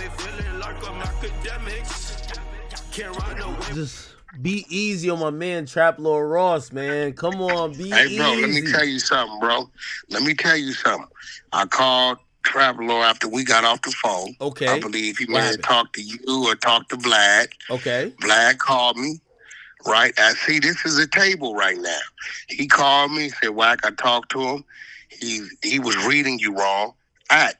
feeling like I'm Akademiks. Can't ride no wave. Just be easy on my man Trap Lord Ross, man. Come on, be Hey, easy. bro, let me tell you something, bro. Let me tell you something. I called Trap Lord after we got off the phone. Okay. I believe he What may have happened? talked to you or talked to Vlad. Okay. Vlad called me, right? I see this is a table right now. He called me, said, Wack, I talked to him. He was reading you wrong.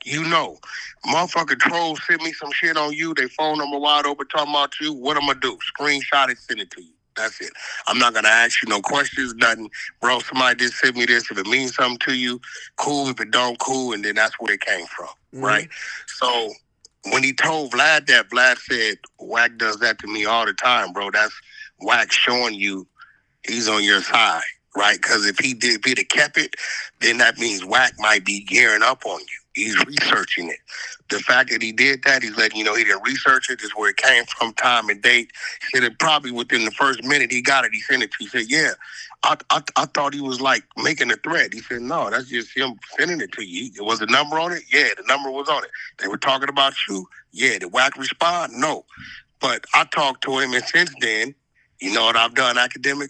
You know, motherfucker trolls sent me some shit on you. They phone number wide open talking about you. What I'm gonna do? Screenshot it, send it to you. That's it. I'm not gonna ask you no questions, nothing. Bro, somebody just sent me this. If it means something to you, cool. If it don't, cool. And then that's where it came from, right? So when he told Vlad that, Vlad said, Wack does that to me all the time, bro. That's Wack showing you he's on your side, right? Because if he'd have kept it, then that means Wack might be gearing up on you. He's researching it. The fact that he did that, he's letting you know he didn't research it, is where it came from, time and date. He said it probably within the first minute he got it, he sent it to you. He said, yeah, I thought he was like making a threat. He said, no, that's just him sending it to you. It was a number on it? Yeah, the number was on it. They were talking about you? Yeah. Did Wack respond? No. But I talked to him, and since then, you know what I've done, Akademiks?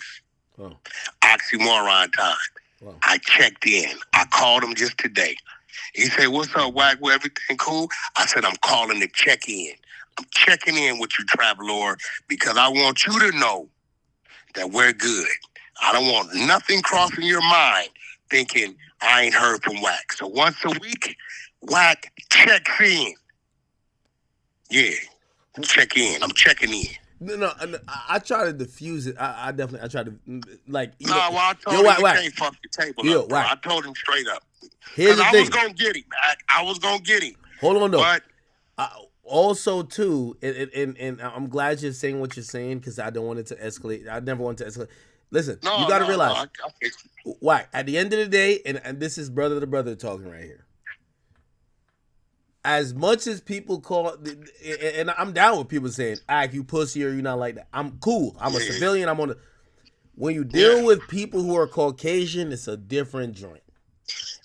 Oh. Oxymoron time. Wow. I checked in. I called him just today. He said, what's up, Wack? Well, everything cool? I said, I'm calling to check in. I'm checking in with you, Trap Lord, because I want you to know that we're good. I don't want nothing crossing your mind thinking I ain't heard from Wack. So once a week, Wack checks in. Yeah, check in. I'm checking in. No, I try to diffuse it. I definitely try to like. No, well, I told him you can't fuck your table up, bro. I told him straight up. Here's the thing. I was gonna get him. I was gonna get him. Hold on, though. But also, too, and I'm glad you're saying what you're saying because I don't want it to escalate. I never want it to escalate. Listen, you got to realize, Wack, at the end of the day, and this is brother to brother talking right here. As much as people call, and I'm down with people saying, "Act, you pussy," or "you not like that." I'm cool. I'm a civilian. I'm on the. When you deal with people who are Caucasian, it's a different joint.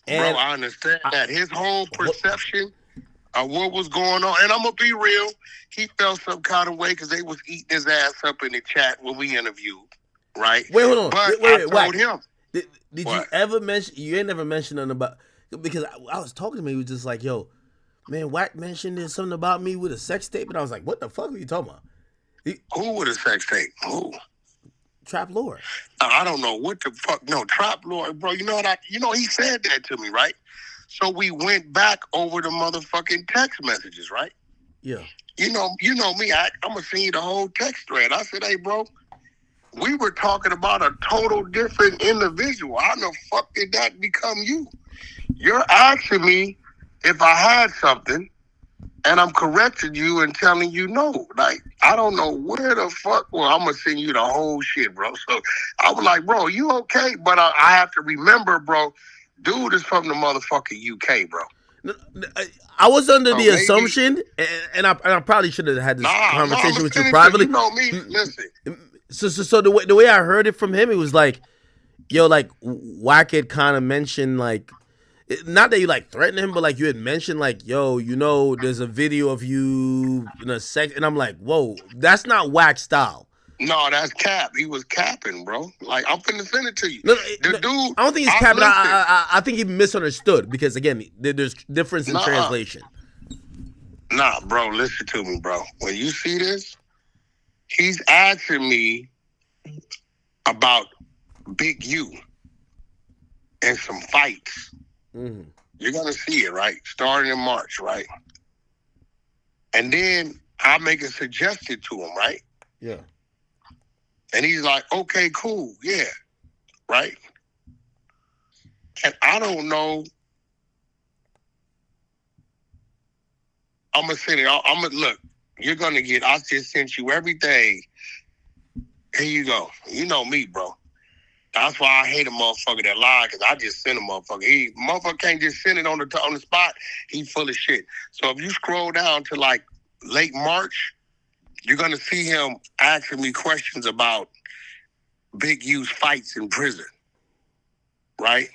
And bro, I understand that his whole perception of what was going on, and I'm gonna be real, he felt some kind of way because they was eating his ass up in the chat when we interviewed, right? Wait, hold on. But I told him. Did you ever mention? You ain't never mentioned nothing about because I was talking to him. He was just like, "Yo, man, Wack mentioned something about me with a sex tape," and I was like, "What the fuck are you talking about?" Who with a sex tape? Who? Trap Lord. I don't know what the fuck. No, Trap Lord, bro. You know what? He said that to me, right? So we went back over the motherfucking text messages, right? Yeah. You know me. I'm gonna send you the whole text thread. I said, hey, bro, we were talking about a total different individual. How the fuck did that become you? You're asking me if I had something, and I'm correcting you and telling you no. Like, I don't know where the fuck. Well, I'm going to send you the whole shit, bro. So I was like, bro, you okay? But I have to remember, bro, dude is from the motherfucking UK, bro. I was under the assumption, and I probably should have had this conversation with you privately. You know me. Listen. So the way I heard it from him, it was like, yo, like, Wack had kind of mentioned, like, not that you like threatened him, but like you had mentioned, like, yo, there's a video of you in a sex, and I'm like, whoa, that's not Wack style. No, that's cap. He was capping, bro. Like, I'm finna send it to you. The dude, I don't think he's capping. I think he misunderstood because again, there's difference in translation. Nah, bro, listen to me, bro. When you see this, he's asking me about Big U and some fights. Mm-hmm. You're going to see it, right? Starting in March, right? And then I make a suggestion to him, right? Yeah. And he's like, okay, cool, yeah, right? And I don't know. I'm going to send it. Look, you're going to get, I just sent you everything. Here you go. You know me, bro. That's why I hate a motherfucker that lie, because I just send a motherfucker. Motherfucker can't just send it on the spot. He full of shit. So if you scroll down to like late March, you're going to see him asking me questions about Big U's fights in prison. Right?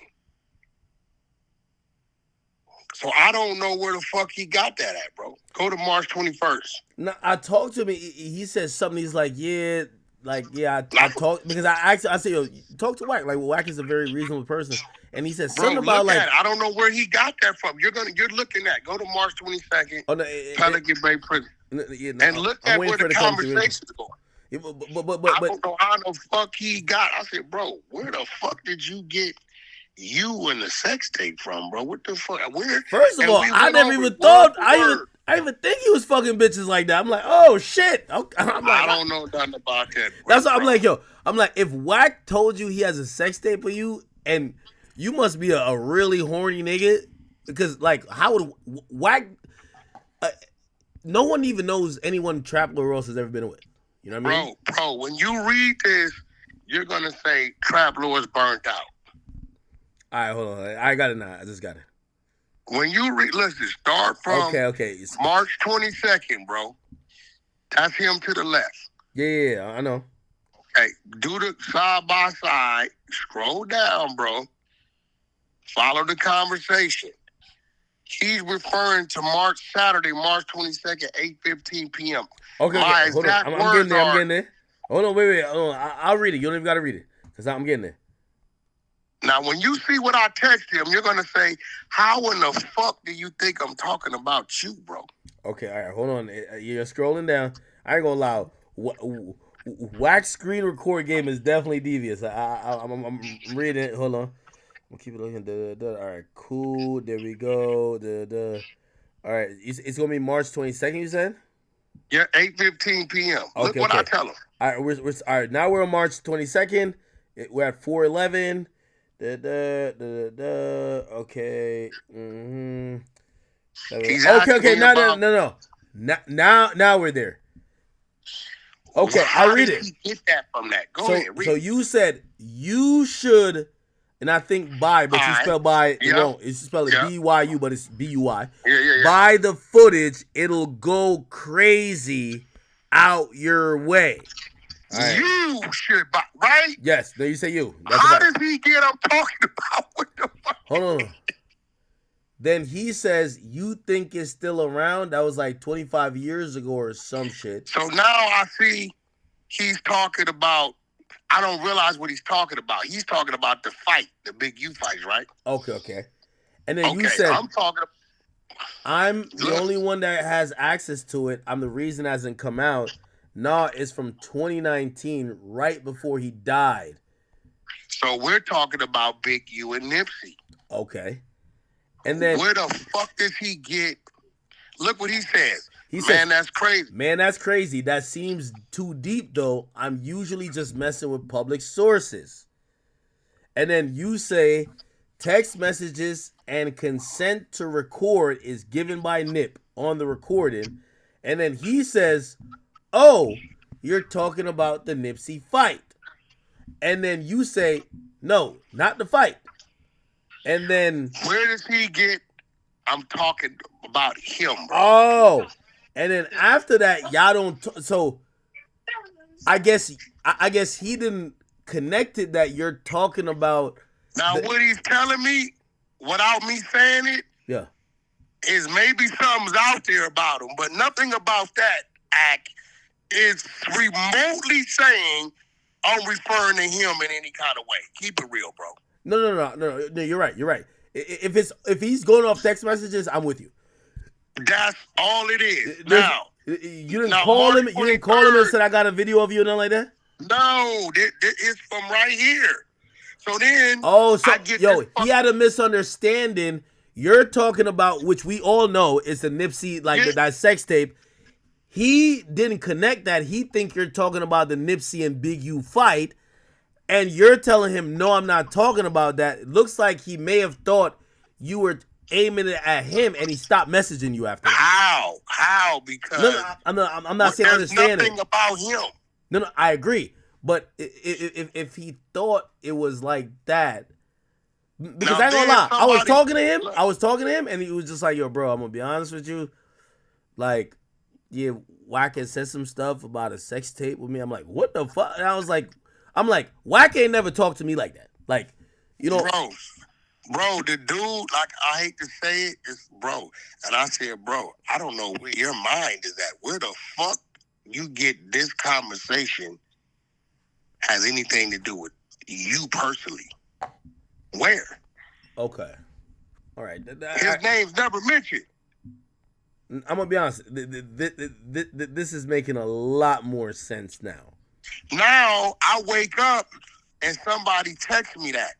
So I don't know where the fuck he got that at, bro. Go to March 21st. No, I talked to him. He said something. He's like, I talked because I said, yo, talk to Wack. Like, Wack is a very reasonable person, and he said something about like, I don't know where he got that from. You're looking at. Go to March 22nd. Oh no, Pelican Bay Prison, and look at where the conversation's going. Yeah, but I don't know how the fuck he got. I said, bro, where the fuck did you get you and the sex tape from, bro? What the fuck? Where? First of all, I never even thought. I even think he was fucking bitches like that. I'm like, oh shit. I'm like, I don't know nothing about that. That's what I'm like, yo. I'm like, if Wack told you he has a sex tape of you, and you must be a really horny nigga, because like, how would Wack? No one even knows anyone Trap Lil Ross has ever been with. You know what I mean? Bro, when you read this, you're gonna say Trap Lil is burnt out. All right, hold on. I got it now. I just got it. When you read, listen, start from okay. March 22nd, bro. That's him to the left. Yeah, I know. Okay, do the side by side. Scroll down, bro. Follow the conversation. He's referring to Saturday, March 22nd, 8:15 p.m. Okay, hold on. I'm getting there. Hold on, wait. Hold on. I'll read it. You don't even got to read it because I'm getting there. Now, when you see what I text him, you're going to say, how in the fuck do you think I'm talking about you, bro? Okay, all right, hold on. You're scrolling down. I ain't going to lie. Wax screen record game is definitely devious. I'm reading it. Hold on. We'll keep it looking. All right, cool. There we go. All right, it's going to be March 22nd, you said? Yeah, 8:15 p.m. Look what I tell him. All right, all right, now we're on March 22nd. We're at 4:11. Okay. Okay. Now we're there. Okay, I'll read it. Get that from that. Go ahead. Read. So you said you should, and I think buy, but you spell buy wrong. You spell it BYU, but it's BUI. Yeah. Buy the footage, it'll go crazy out your way. Right. You should buy, right? Yes. No, you say you. How does he get I'm talking about? What the fuck? Hold on. Then he says, you think it's still around? That was like 25 years ago or some shit. So now I see he's talking about, I don't realize what he's talking about. He's talking about the fight, the Big U fights, right? Okay. And then you said, I'm the only one that has access to it. I'm the reason it hasn't come out. No, it's from 2019, right before he died. So we're talking about Big U and Nipsey. Okay. And then where the fuck does he get? Look what he says. He says, that's crazy. Man, that's crazy. That seems too deep, though. I'm usually just messing with public sources. And then you say, text messages and consent to record is given by Nip on the recording. And then he says, oh, you're talking about the Nipsey fight. And then you say, no, not the fight. And then where does he get? I'm talking about him, bro. Oh, and then after that, y'all don't. So I guess he didn't connect it that you're talking about. Now what he's telling me, without me saying it, is maybe something's out there about him, but nothing about that act is remotely saying I'm referring to him in any kind of way. Keep it real, bro. No. You're right. If he's going off text messages, I'm with you. That's all it is. Now you didn't call him. You didn't call him and said I got a video of you and nothing like that. No, it's from right here. So then, he had a misunderstanding. You're talking about, which we all know is the Nipsey, that sex tape. He didn't connect that. He think you're talking about the Nipsey and Big U fight. And you're telling him, no, I'm not talking about that. It looks like he may have thought you were aiming it at him, and he stopped messaging you after. How? Because I'm not saying understand nothing about him. No, I agree. But if he thought it was like that, because I ain't gonna lie, I was talking to him, and he was just like, yo, bro, I'm gonna be honest with you, like, yeah, Wack had said some stuff about a sex tape with me. I'm like, what the fuck? And I'm like, Wack ain't never talked to me like that. Like, you know. Bro, Bro, the dude, like, I hate to say it, it's bro. And I said, bro, I don't know where your mind is at. Where the fuck you get this conversation has anything to do with you personally? Where? Okay. All right. His name's never mentioned. I'm gonna be honest. This is making a lot more sense now. Now I wake up and somebody texts me that.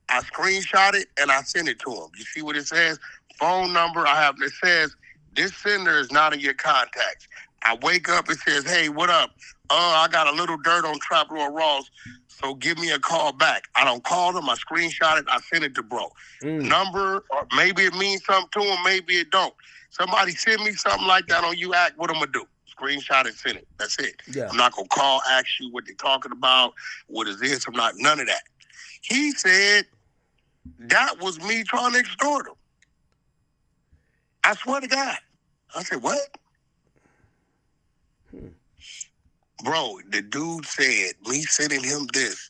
I screenshot it and I send it to him. You see what it says? Phone number. It says this sender is not in your contacts. I wake up, it says, hey, what up? I got a little dirt on Trap Lord Ross, so give me a call back. I don't call him, I screenshot it, I send it to bro. Number, or maybe it means something to him, maybe it don't. Somebody send me something like that on you act, what I'm gonna do? Screenshot and send it. That's it. Yeah. I'm not gonna call, ask you what they're talking about, what is this, I'm not, none of that. He said that was me trying to extort him. I swear to God. I said, what? Bro, the dude said me sending him this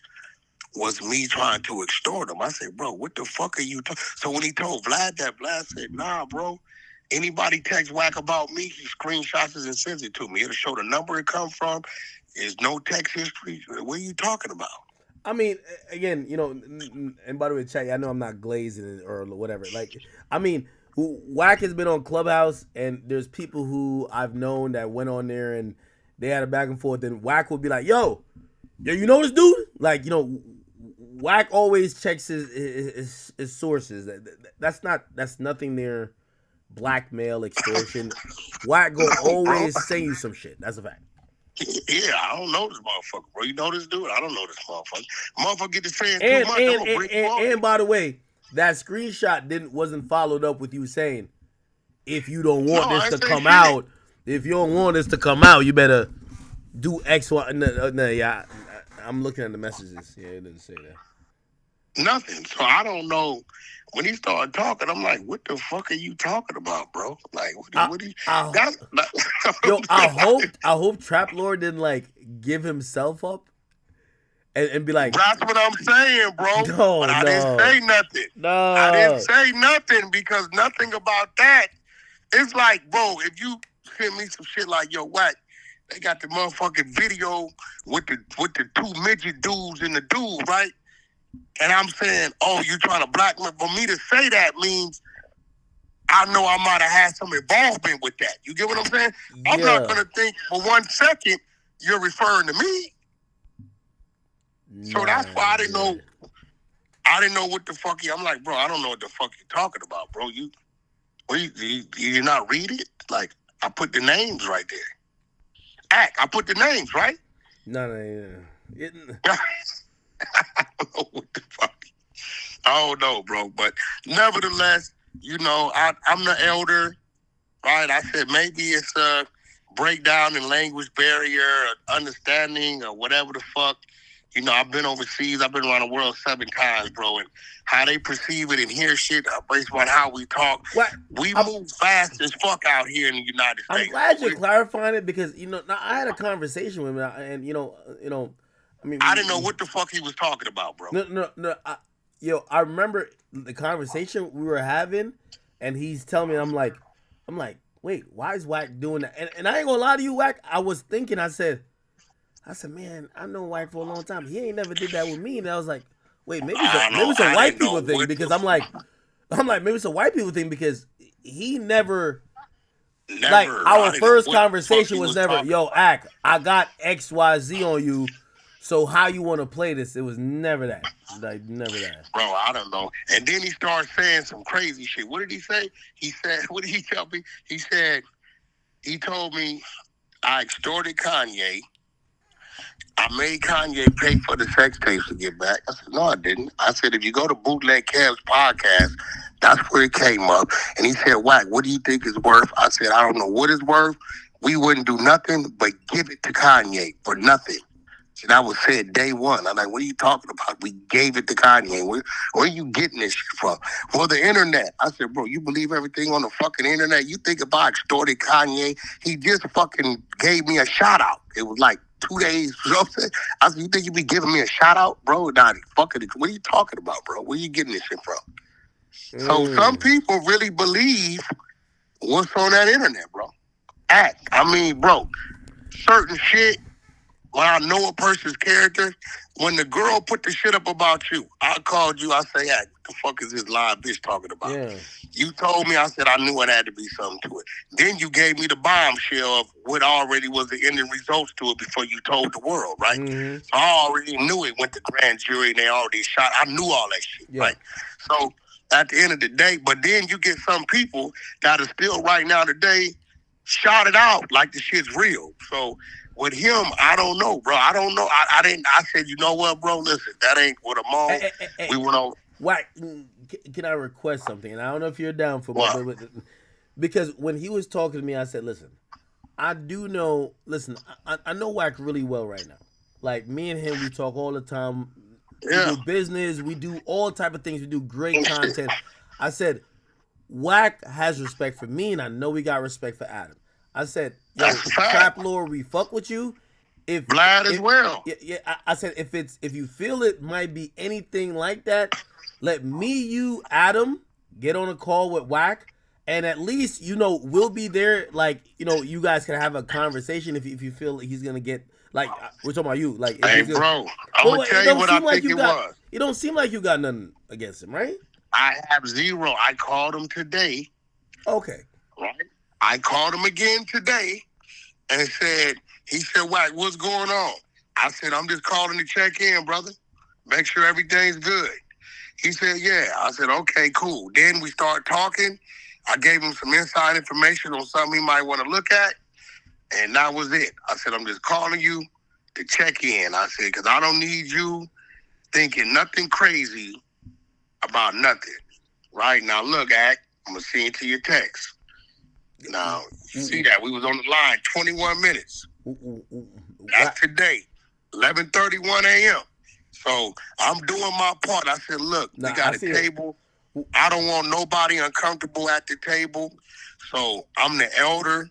was me trying to extort him. I said, bro, what the fuck are you talking? So when he told Vlad that, Vlad said, nah, bro. Anybody text Wack about me, he screenshots it and sends it to me. It'll show the number it come from. There's no text history. What are you talking about? I mean, again, you know, and by the way, chat, I know I'm not glazing or whatever. Like, I mean, Wack has been on Clubhouse, and there's people who I've known that went on there and they had a back and forth. And Wack would be like, yo, you know this dude? Like, you know, Wack always checks his sources. That's nothing near blackmail, extortion. Wack go always send you some shit. That's a fact. Yeah, I don't know this motherfucker, bro. You know this dude? I don't know this motherfucker. Motherfucker get to saying too much. And by the way, that screenshot wasn't followed up with you saying, if you don't want this to come out, if you don't want this to come out, you better do X, Y. No, yeah, I'm looking at the messages. Yeah, it didn't say that. Nothing. So I don't know. When he started talking, I'm like, what the fuck are you talking about, bro? Like, what I hope Trap Lord didn't like give himself up and be like, that's what I'm saying, bro. No, but I didn't say nothing. No. I didn't say nothing because nothing about that. It's like, bro, if you send me some shit like, yo, Wack, they got the motherfucking video with the two midget dudes and the dude, right? And I'm saying, oh, you trying to blackmail? For me to say that means I know I might have had some involvement with that. You get what I'm saying? Yeah. I'm not going to think for 1 second you're referring to me. So that's why I didn't know. I didn't know what the fuck. I'm like, bro, I don't know what the fuck you're talking about, bro. You not read it? Like, I put the names right there. I put the names, right? No. I don't know what the fuck. I don't know, bro. But nevertheless, you know, I'm the elder, right? I said maybe it's a breakdown in language barrier, or understanding, or whatever the fuck. You know, I've been overseas. I've been around the world 7 times, bro. And how they perceive it and hear shit based on how we talk. We move fast as fuck out here in the United States. I'm glad you're clarifying it because, you know, I had a conversation with him and, you know, I mean, I didn't know what the fuck he was talking about, bro. No. I remember the conversation we were having, and he's telling me, I'm like, wait, why is Wack doing that? And I ain't gonna lie to you, Wack. I was thinking, I said, man, I know Wack for a long time. He ain't never did that with me. And I was like, wait, maybe it's a white people thing because I'm like, maybe it's a white people thing because he never. Like our first conversation was never, yo, Ack, I got XYZ on you. So how you want to play this? It was never that. Like, never that. Bro, I don't know. And then he started saying some crazy shit. What did he say? He said, what did he tell me? He said, he told me I extorted Kanye. I made Kanye pay for the sex tapes to get back. I said, no, I didn't. I said, if you go to Bootleg Kev's podcast, that's where it came up. And he said, Wack, what do you think it's worth? I said, I don't know what it's worth. We wouldn't do nothing but give it to Kanye for nothing. And that was said day one. I'm like, what are you talking about? We gave it to Kanye. Where are you getting this shit from? Well, the internet. I said, bro, you believe everything on the fucking internet? You think if I extorted Kanye, he just fucking gave me a shout out. It was like 2 days. You know what I'm saying? I said, you think you be giving me a shout out? Bro, nah, fucking, what are you talking about, bro? Where are you getting this shit from? So some people really believe what's on that internet, bro. I mean, bro, certain shit, when I know a person's character, when the girl put the shit up about you, I called you, I say, hey, what the fuck is this live bitch talking about? Yeah. You told me, I said, I knew it had to be something to it. Then you gave me the bombshell of what already was the ending results to it before you told the world, right? Mm-hmm. So I already knew it went to grand jury and they already shot. I knew all that shit, right? So at the end of the day, but then you get some people that are still right now today shout it out like the shit's real. So with him, I don't know, bro. I don't know. I didn't. I said, you know what, bro? Listen, that ain't what I'm on. We went on. Wack, can I request something? And I don't know if you're down for it, but because when he was talking to me, I said, listen, I do know. Listen, I know Wack really well right now. Like me and him, we talk all the time. Yeah. We do business. We do all type of things. We do great content. I said, Wack has respect for me, and I know we got respect for Adam. I said, yo, Trap Lord, we fuck with you. If Vlad as well. Yeah, I said if you feel it might be anything like that, let me, you, Adam, get on a call with Wack, and at least we'll be there. Like you guys can have a conversation if you feel like he's gonna get like we're talking about you. Like, hey, bro, I'm gonna tell you what I think it was. It don't seem like you got nothing against him, right? I have zero. I called him today. Okay. Right. I called him again today and said, he said, Wack, what's going on? I said, I'm just calling to check in, brother. Make sure everything's good. He said, yeah. I said, okay, cool. Then we start talking. I gave him some inside information on something he might want to look at. And that was it. I said, I'm just calling you to check in. I said, because I don't need you thinking nothing crazy about nothing. Right? Now, look, Ack, I'm going to send it to your text. Now, you see that? We was on the line 21 minutes. That's today, 11:31 a.m. So I'm doing my part. I said, look, we got a table. I don't want nobody uncomfortable at the table. So I'm the elder.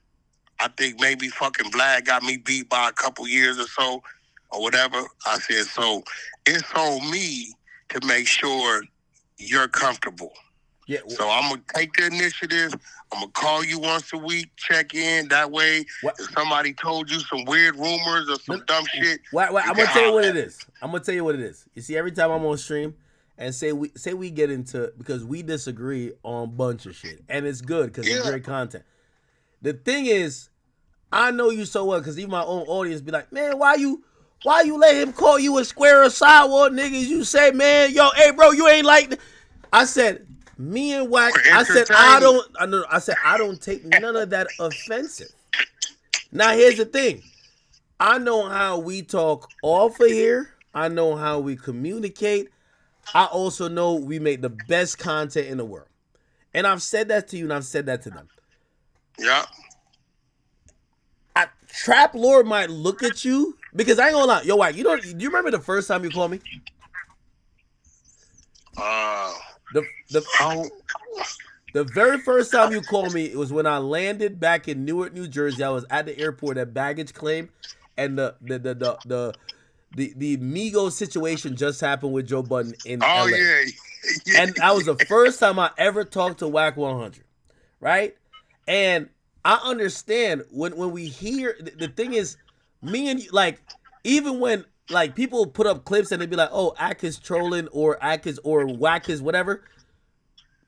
I think maybe fucking Vlad got me beat by a couple years or so or whatever. I said, so it's on me to make sure you're comfortable. Yeah. So I'm going to take the initiative. I'm going to call you once a week, check in. That way, if somebody told you some weird rumors or some dumb shit. I'm going to tell you what it is. You see, every time I'm on stream and say we get into, because we disagree on a bunch of shit. And it's good because it's great content. The thing is, I know you so well because even my own audience be like, man, why you let him call you a square or sidewalk niggas? You say, man, yo, hey, bro, you ain't like. I said, me and Wack, I said I don't take none of that offensive. Now here's the thing. I know how we talk off of here. I know how we communicate. I also know we make the best content in the world. And I've said that to you and I've said that to them. Yeah. Trap Lord might look at you because I ain't gonna lie. Yo, Wack, do you remember the first time you called me? The very first time you called me, it was when I landed back in Newark, New Jersey. I was at the airport at baggage claim, and the Migos situation just happened with Joe Budden in LA. Yeah. And that was the first time I ever talked to Wack100, right? And I understand when we hear the thing is, me and you, like, even when like people put up clips and they be like, "Oh, Ack is trolling," or Ack is, or Wack is whatever.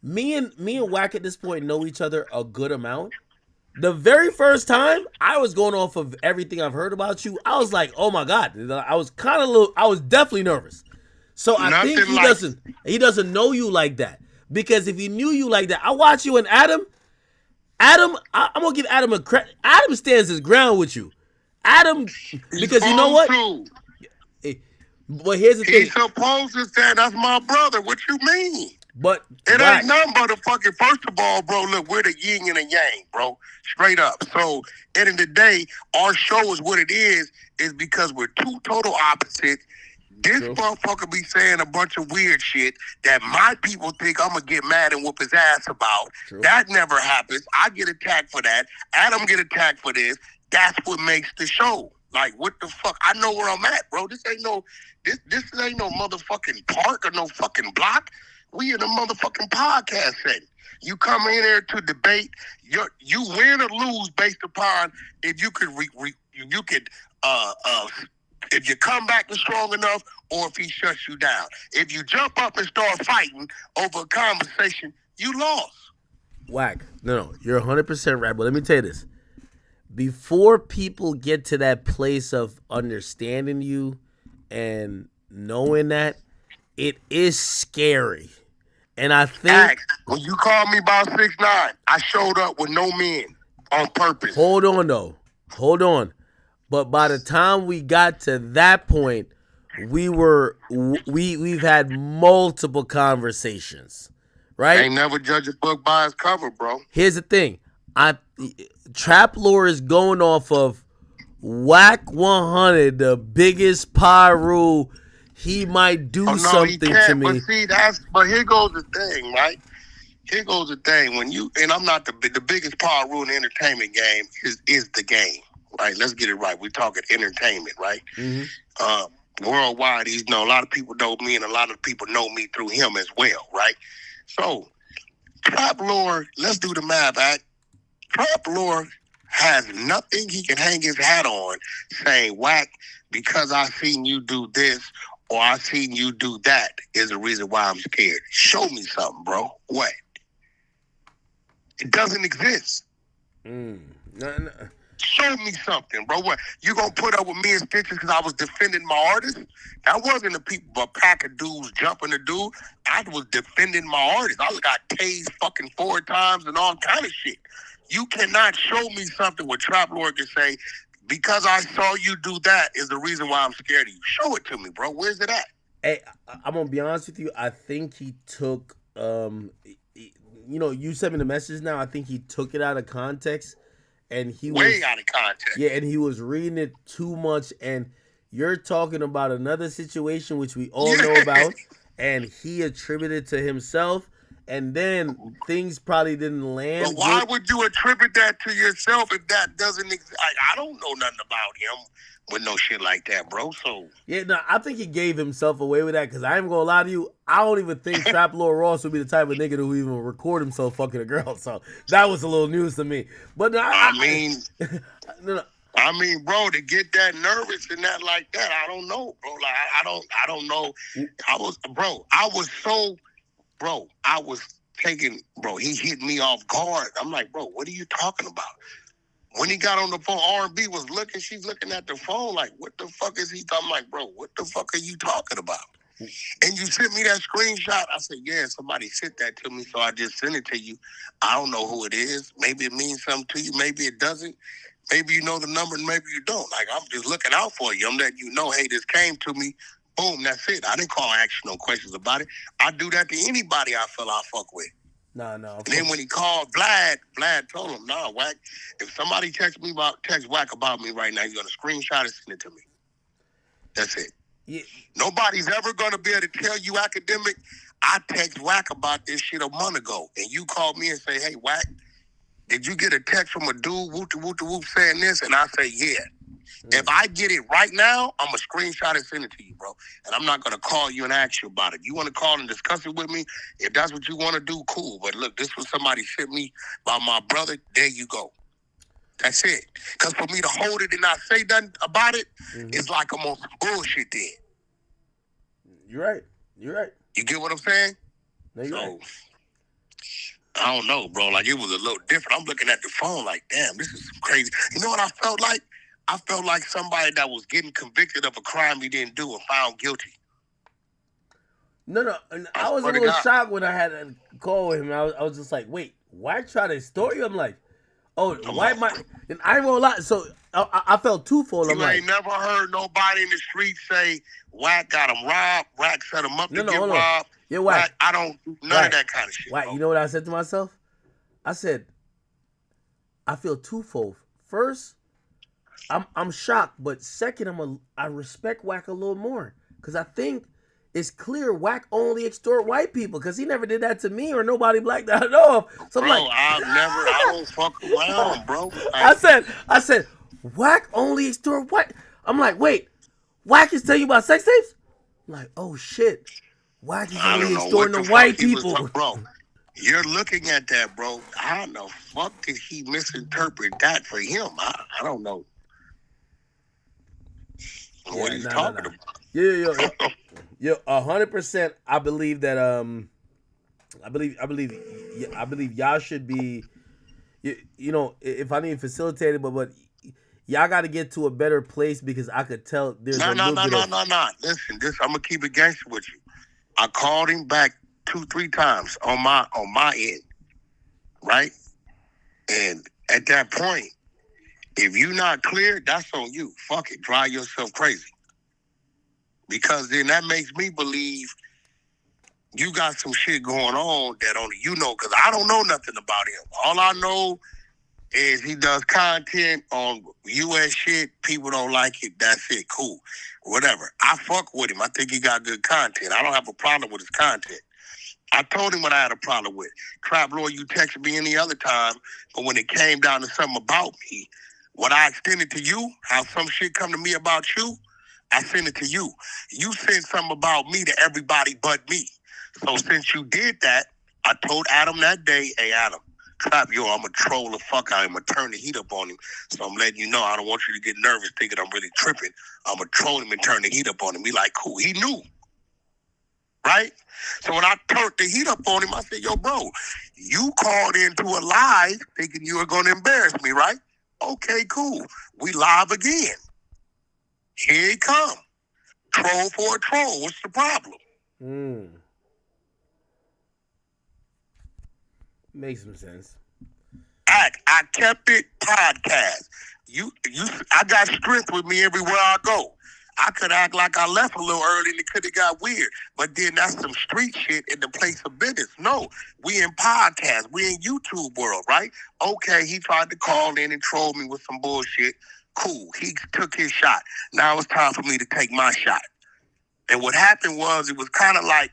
Me and Wack at this point know each other a good amount. The very first time I was going off of everything I've heard about you, I was like, "Oh my god!" I was I was definitely nervous. So I think he doesn't know you like that, because if he knew you like that, I watch you and Adam. I'm gonna give Adam a credit. Adam stands his ground with you. Adam, because you know what? But here's the thing. He's supposed to say, that's my brother. What you mean? But it ain't nothing but a fucking, first of all, bro, look, we're the yin and the yang, bro. Straight up. So, end of the day, our show is what it is because we're two total opposites. This motherfucker be saying a bunch of weird shit that my people think I'm going to get mad and whoop his ass about. That never happens. I get attacked for that. Adam get attacked for this. That's what makes the show. Like, what the fuck? I know where I'm at, bro. This ain't no motherfucking park or no fucking block. We in a motherfucking podcast setting. You come in here to debate. You win or lose based upon if you could if you come back strong enough or if he shuts you down. If you jump up and start fighting over a conversation, you lost. Wack. No, you're 100% right. But let me tell you this. Before people get to that place of understanding you and knowing that, it is scary. And I think when you called me about 6'9", I showed up with no men on purpose. Hold on though. Hold on. But by the time we got to that point, we've had multiple conversations. Right? Ain't never judge a book by its cover, bro. Here's the thing. Trap lore is going off of Wack100, the biggest pyro. He might do something to me. But see, but here goes the thing, right? Here goes the thing. When you, and I'm not the biggest pyro in the entertainment game is the game, right? Let's get it right. We're talking entertainment, right? Mm-hmm. Worldwide, a lot of people know me, and a lot of people know me through him as well, right? So, Trap Lord, let's do the math, Act. Trap Lord has nothing he can hang his hat on saying, Wack, because I seen you do this or I seen you do that is the reason why I'm scared. Show me something, bro. What? It doesn't exist. No. Show me something, bro. What? You gonna put up with me and Stitches because I was defending my artist? That wasn't a pack of dudes jumping a dude. I was defending my artist. I got tased fucking 4 times and all kind of shit. You cannot show me something where Trap Lord can say, because I saw you do that is the reason why I'm scared of you. Show it to me, bro. Where's it at? Hey, I'm gonna be honest with you. I think he took, you sent me the message now. I think he took it out of context, and he way out of context. Yeah, and he was reading it too much. And you're talking about another situation which we all know about, and he attributed to himself. And then things probably didn't land. But why would you attribute that to yourself if that doesn't exist? I don't know nothing about him with no shit like that, bro. So yeah, no, I think he gave himself away with that because I ain't gonna lie to you. I don't even think Trap Lord Ross would be the type of nigga who even record himself fucking a girl. So that was a little news to me. But no, I mean, bro, to get that nervous and that like that, I don't know, bro. Like I don't know. I was taking, bro, he hit me off guard. I'm like, bro, what are you talking about? When he got on the phone, R&B was looking, she's looking at the phone like, what the fuck is he talking? I'm like, bro, what the fuck are you talking about? And you sent me that screenshot. I said, yeah, somebody sent that to me, so I just sent it to you. I don't know who it is. Maybe it means something to you. Maybe it doesn't. Maybe you know the number and maybe you don't. Like, I'm just looking out for you. I'm letting you know, hey, this came to me. Boom, that's it. I didn't call and ask you no questions about it. I do that to anybody I feel I fuck with. No. And then when he called Vlad told him, nah, Wack, if somebody text Wack about me right now, you're going to screenshot and send it to me. That's it. Yeah. Nobody's ever going to be able to tell you, Academic, I text Wack about this shit a month ago. And you called me and say, hey, Wack, did you get a text from a dude, whoop saying this? And I say, yeah. If I get it right now, I'm going to screenshot and send it to you, bro. And I'm not going to call you and ask you about it. You want to call and discuss it with me? If that's what you want to do, cool. But look, this was somebody sent me by my brother. There you go. That's it. Because for me to hold it and not say nothing about it, it's like I'm on some bullshit then. You're right. You get what I'm saying? No, you're right. I don't know, bro. Like, it was a little different. I'm looking at the phone like, damn, this is crazy. You know what I felt like? I felt like somebody that was getting convicted of a crime he didn't do and found guilty. No. I was a little shocked when I had a call with him. I was just like, wait, why try to extort you? I'm like, oh, why am I? And I ain't gonna lie. So I felt twofold. You ain't never heard nobody in the street say, Wack got him robbed, Wack set him up to get robbed. Yeah, Wack. I don't do none of that kind of shit. Wack, you know what I said to myself? I said, I feel twofold. First, I'm shocked, but second, I respect Wack a little more because I think it's clear Wack only extort white people because he never did that to me or nobody black that I know of. So bro, I'm like, I don't fuck around, bro. I said, Wack only extort white. I'm like, wait, Wack is telling you about sex tapes? I'm like, oh shit. Wack is I only don't know what extorting the the white fuck he was, people. bro. You're looking at that, bro. How the fuck did he misinterpret that for him? I don't know what he's talking about. Yeah, 100%. I believe that I believe y'all should be, you know, if I need facilitated, but y'all got to get to a better place because I could tell there's a little bit of. No. Listen, I'm gonna keep it gangster with you. I called him back 2-3 times on my end, right? And at that point, if you're not clear, that's on you. Fuck it, drive yourself crazy. Because then that makes me believe you got some shit going on that only you know. Because I don't know nothing about him. All I know is he does content on U.S. shit. People don't like it. That's it. Cool. Whatever. I fuck with him. I think he got good content. I don't have a problem with his content. I told him what I had a problem with. Trap Lord, you texted me any other time, but when it came down to something about me, what I extended to you, how some shit come to me about you, I sent it to you. You sent something about me to everybody but me. So since you did that, I told Adam that day, hey, Adam, Trap, I'm going to troll the fuck out of him. I'm going to turn the heat up on him. So I'm letting you know, I don't want you to get nervous thinking I'm really tripping. I'm going to troll him and turn the heat up on him. Be like, cool. He knew. Right? So when I turned the heat up on him, I said, yo, bro, you called into a live thinking you were going to embarrass me, right? Okay, cool. We live again. Here he come. Troll for a troll. What's the problem? Makes some sense. I kept it podcast. I got strength with me everywhere I go. I could act like I left a little early and it could have got weird. But then that's some street shit in the place of business. No, we in podcast. We in YouTube world, right? Okay, he tried to call in and troll me with some bullshit. Cool. He took his shot. Now it's time for me to take my shot. And what happened was it was kind of like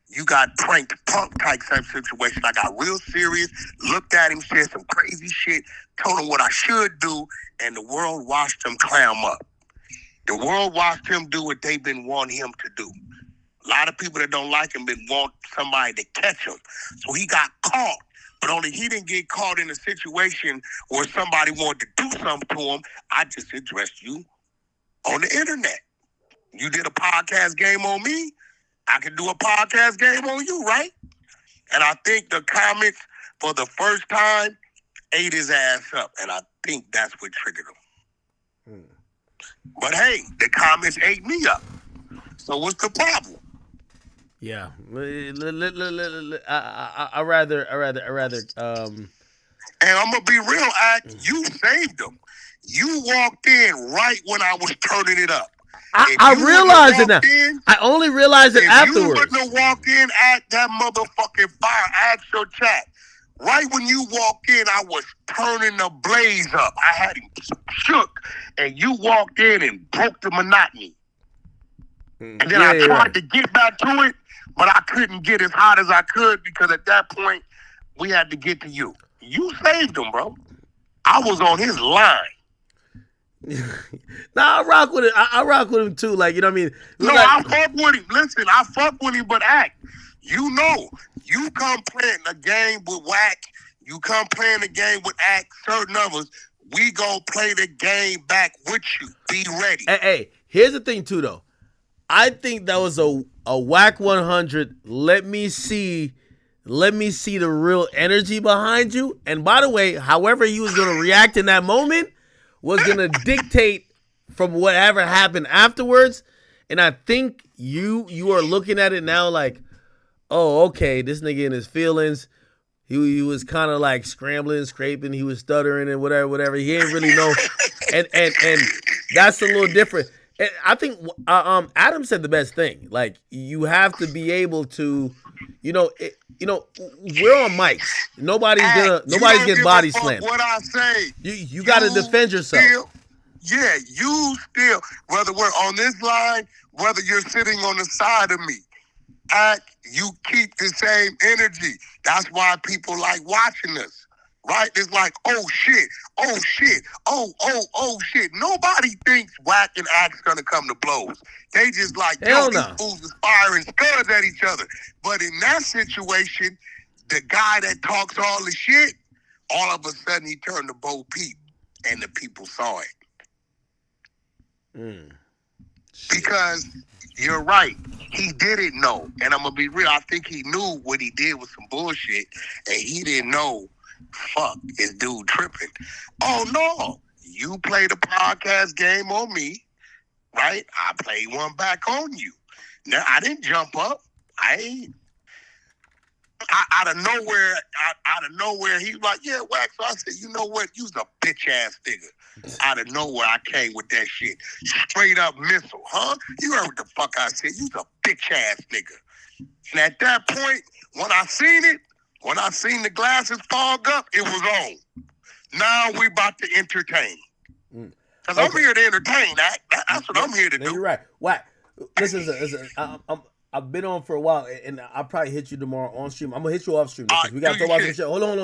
you got pranked punk type situation. I got real serious, looked at him, said some crazy shit, told him what I should do, and the world watched him clam up. The world watched him do what they've been wanting him to do. A lot of people that don't like him been want somebody to catch him. So he got caught. But only he didn't get caught in a situation where somebody wanted to do something to him. I just addressed you on the internet. You did a podcast game on me. I can do a podcast game on you, right? And I think the comments for the first time ate his ass up. And I think that's what triggered him. But hey, the comments ate me up. So what's the problem? Yeah, I rather. And I'm gonna be real, you saved him. You walked in right when I was turning it up. I realized it now. I only realized it afterwards. If you wouldn't have walked in at that motherfucking fire, ask your chat. Right when you walked in, I was turning the blaze up. I had him shook, and you walked in and broke the monotony. And then I tried to get back to it, but I couldn't get as hot as I could because at that point, we had to get to you. You saved him, bro. I was on his line. Nah, I rock with it. I rock with him too. Like, you know what I mean? No, I fuck with him. Listen, I fuck with him, but act. You know, you come playing a game with Wack, you come playing a game with Act, certain others, we gon' play the game back with you. Be ready. Hey, here's the thing too, though. I think that was a Wack100. Let me see the real energy behind you. And by the way, however you was gonna react in that moment was gonna dictate from whatever happened afterwards. And I think you are looking at it now like, oh, okay, this nigga in his feelings. He was kind of like scrambling, scraping. He was stuttering and whatever. He ain't really know. And that's a little different. And I think Adam said the best thing. Like, you have to be able to, we're on mics. Nobody's getting body slammed. What I say, you got to defend yourself. You still, whether we're on this line, whether you're sitting on the side of me, you keep the same energy. That's why people like watching us, right? It's like, oh shit, oh shit. Nobody thinks Wack and Axe gonna come to blows. They just like, Hell these no. fools is firing scuds at each other. But in that situation, the guy that talks all the shit, all of a sudden he turned to Bo Peep, and the people saw it. Because you're right. He didn't know. And I'm going to be real. I think he knew what he did was some bullshit. And he didn't know, fuck, is dude tripping. Oh, no. You played a podcast game on me, right? I played one back on you. Now, I didn't jump up. Out of nowhere, he was like, yeah, Wax. So I said, you know what? You's a bitch-ass nigga. Out of nowhere, I came with that shit. Straight up missile, huh? You heard what the fuck I said. You's a bitch-ass nigga. And at that point, when I seen the glasses fog up, it was on. Now we about to entertain. Because I'm here to entertain. That's what I'm here to do. You're right. Wack, listen. I've been on for a while, and I'll probably hit you tomorrow on stream. I'm gonna hit you off stream because we gotta talk about some shit. Hold on.